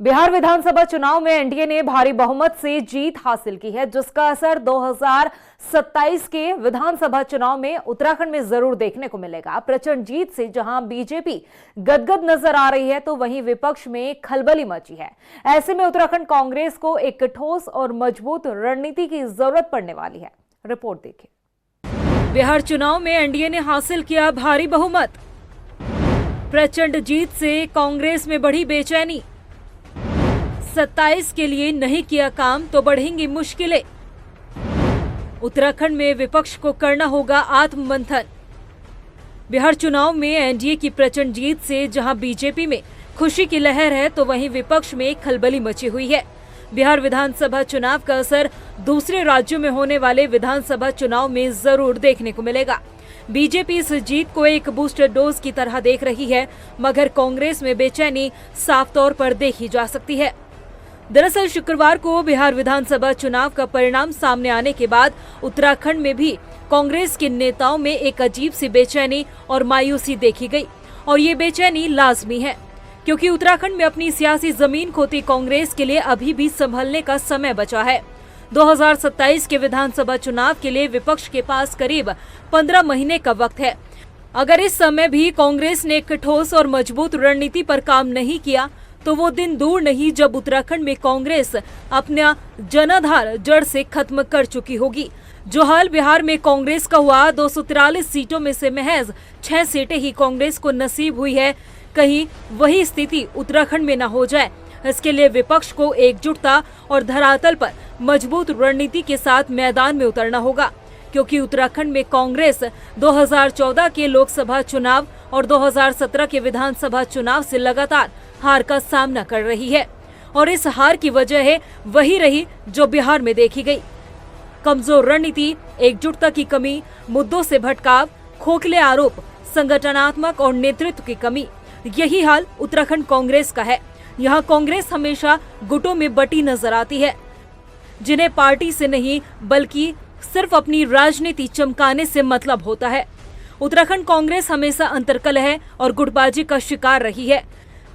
बिहार विधानसभा चुनाव में एनडीए ने भारी बहुमत से जीत हासिल की है, जिसका असर 2027 के विधानसभा चुनाव में उत्तराखंड में जरूर देखने को मिलेगा। प्रचंड जीत से जहां बीजेपी गदगद नजर आ रही है, तो वहीं विपक्ष में खलबली मची है। ऐसे में उत्तराखंड कांग्रेस को एक ठोस और मजबूत रणनीति की जरूरत पड़ने वाली है। रिपोर्ट देखिए। बिहार चुनाव में एनडीए ने हासिल किया भारी बहुमत। प्रचंड जीत से कांग्रेस में बढ़ी बेचैनी। 27 के लिए नहीं किया काम तो बढ़ेंगी मुश्किलें। उत्तराखंड में विपक्ष को करना होगा आत्ममंथन। बिहार चुनाव में एनडीए की प्रचंड जीत से जहां बीजेपी में खुशी की लहर है, तो वहीं विपक्ष में खलबली मची हुई है। बिहार विधानसभा चुनाव का असर दूसरे राज्यों में होने वाले विधानसभा चुनाव में जरूर देखने को मिलेगा। बीजेपी इस जीत को एक बूस्टर डोज की तरह देख रही है, मगर कांग्रेस में बेचैनी साफ तौर पर देखी जा सकती है। दरअसल शुक्रवार को बिहार विधानसभा चुनाव का परिणाम सामने आने के बाद उत्तराखंड में भी कांग्रेस के नेताओं में एक अजीब सी बेचैनी और मायूसी देखी गई। और ये बेचैनी लाजमी है, क्योंकि उत्तराखंड में अपनी सियासी जमीन खोती कांग्रेस के लिए अभी भी संभलने का समय बचा है। 2027 के विधानसभा चुनाव के लिए विपक्ष के पास करीब 15 महीने का वक्त है। अगर इस समय भी कांग्रेस ने एक ठोस और मजबूत रणनीति पर काम नहीं किया, तो वो दिन दूर नहीं जब उत्तराखंड में कांग्रेस अपना जनाधार जड़ से खत्म कर चुकी होगी। जो हाल बिहार में कांग्रेस का हुआ, 243 सीटों में से महज 6 सीटें ही कांग्रेस को नसीब हुई है, कहीं वही स्थिति उत्तराखंड में न हो जाए। इसके लिए विपक्ष को एकजुटता और धरातल पर मजबूत रणनीति के साथ मैदान में उतरना होगा, क्योंकि उत्तराखंड में कांग्रेस 2014 के लोकसभा चुनाव और 2017 के विधानसभा चुनाव से लगातार हार का सामना कर रही है। और इस हार की वजह है वही रही जो बिहार में देखी गई। कमजोर रणनीति, एकजुटता की कमी, मुद्दों से भटकाव, खोखले आरोप, संगठनात्मक और नेतृत्व की कमी। यही हाल उत्तराखंड कांग्रेस का है। यहाँ कांग्रेस हमेशा गुटों में बटी नजर आती है, जिन्हें पार्टी से नहीं बल्कि सिर्फ अपनी राजनीति चमकाने से मतलब होता है। उत्तराखंड कांग्रेस हमेशा अंतर्कलह और गुटबाजी का शिकार रही है।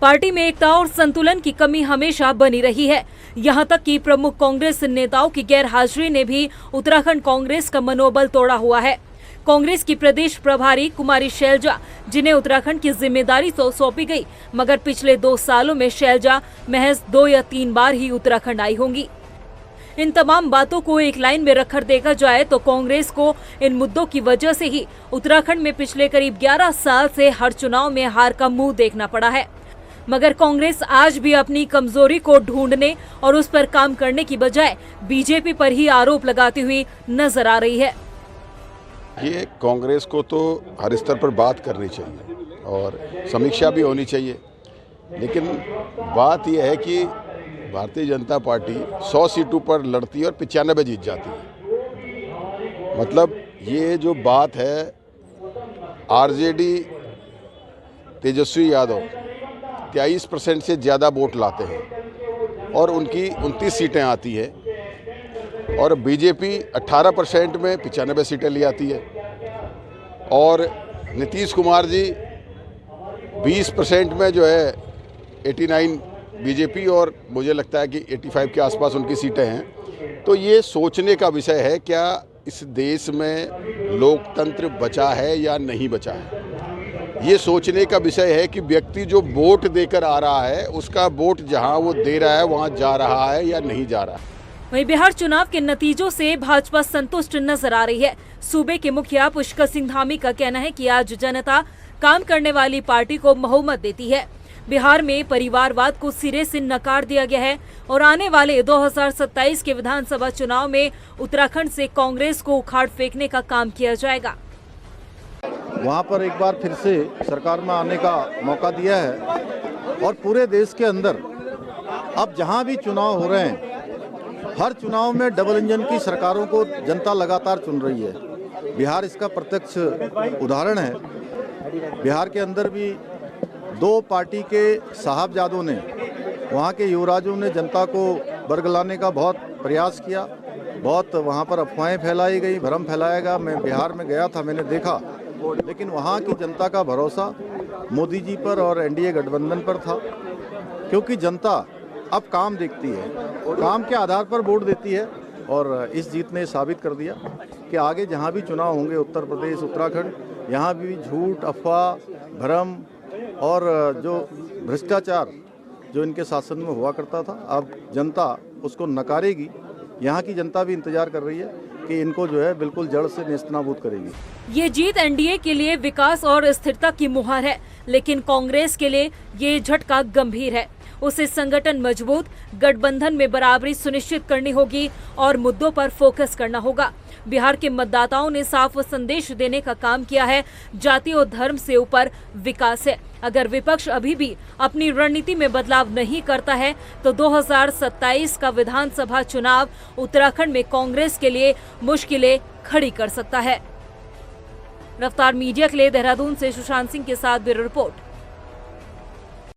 पार्टी में एकता और संतुलन की कमी हमेशा बनी रही है। यहाँ तक कि प्रमुख कांग्रेस नेताओं की गैरहाजिरी ने भी उत्तराखंड कांग्रेस का मनोबल तोड़ा हुआ है। कांग्रेस की प्रदेश प्रभारी कुमारी शैलजा, जिन्हें उत्तराखंड की जिम्मेदारी तो सौंपी गई, मगर पिछले 2 सालों में शैलजा महज 2 या 3 बार ही उत्तराखंड आई होंगी। इन तमाम बातों को एक लाइन में रखकर देखा जाए तो कांग्रेस को इन मुद्दों की वजह से ही उत्तराखंड में पिछले करीब 11 साल से हर चुनाव में हार का मुंह देखना पड़ा है। मगर कांग्रेस आज भी अपनी कमजोरी को ढूंढने और उस पर काम करने की बजाय बीजेपी पर ही आरोप लगाती हुई नजर आ रही है। ये कांग्रेस को तो हर स्तर पर बात करनी चाहिए और समीक्षा भी होनी चाहिए, लेकिन बात यह है कि भारतीय जनता पार्टी 100 सीटों पर लड़ती है और 95 जीत जाती है। मतलब ये जो बात है, आरजेडी तेजस्वी यादव 23% से ज़्यादा वोट लाते हैं और उनकी 29 सीटें आती है, और बीजेपी 18% में 95 सीटें ले आती है, और नीतीश कुमार जी 20% में जो है 89 बीजेपी, और मुझे लगता है कि 85 के आसपास उनकी सीटें हैं। तो ये सोचने का विषय है, क्या इस देश में लोकतंत्र बचा है या नहीं बचा है। ये सोचने का विषय है कि व्यक्ति जो वोट देकर आ रहा है, उसका वोट जहां वो दे रहा है वहां जा रहा है या नहीं जा रहा है। वहीं बिहार चुनाव के नतीजों से भाजपा संतुष्ट नजर आ रही है। सूबे के मुखिया पुष्कर सिंह धामी का कहना है कि आज जनता काम करने वाली पार्टी को बहुमत देती है। बिहार में परिवारवाद को सिरे से नकार दिया गया है और आने वाले 2027 के विधानसभा चुनाव में उत्तराखंड से कांग्रेस को उखाड़ फेंकने का काम किया जाएगा। वहाँ पर एक बार फिर से सरकार में आने का मौका दिया है, और पूरे देश के अंदर अब जहाँ भी चुनाव हो रहे हैं, हर चुनाव में डबल इंजन की सरकारों को जनता लगातार चुन रही है। बिहार इसका प्रत्यक्ष उदाहरण है। बिहार के अंदर भी 2 पार्टी के साहबजादों ने, वहाँ के युवराजों ने जनता को बरगलाने का बहुत प्रयास किया। बहुत वहाँ पर अफवाहें फैलाई गई, भ्रम फैलाया गया। मैं बिहार में गया था, मैंने देखा, लेकिन वहाँ की जनता का भरोसा मोदी जी पर और एनडीए गठबंधन पर था, क्योंकि जनता अब काम देखती है, काम के आधार पर वोट देती है। और इस जीत ने साबित कर दिया कि आगे जहाँ भी चुनाव होंगे, उत्तर प्रदेश, उत्तराखंड, यहाँ भी झूठ, अफवाह, भ्रम और जो भ्रष्टाचार जो इनके शासन में हुआ करता था, अब जनता उसको नकारेगी। यहाँ की जनता भी इंतजार कर रही है कि इनको जो है बिल्कुल जड़ से नेस्तनाबूद करेगी। ये जीत एनडीए के लिए विकास और स्थिरता की मुहर है, लेकिन कांग्रेस के लिए ये झटका गंभीर है। उसे संगठन मजबूत, गठबंधन में बराबरी सुनिश्चित करनी होगी और मुद्दों पर फोकस करना होगा। बिहार के मतदाताओं ने साफ संदेश देने का काम किया है, जाति और धर्म से ऊपर विकास है। अगर विपक्ष अभी भी अपनी रणनीति में बदलाव नहीं करता है तो 2027 का विधानसभा चुनाव उत्तराखंड में कांग्रेस के लिए मुश्किलें खड़ी कर सकता है। रफ्तार मीडिया के लिए देहरादून से सुशांत सिंह के साथ ब्यूरो रिपोर्ट।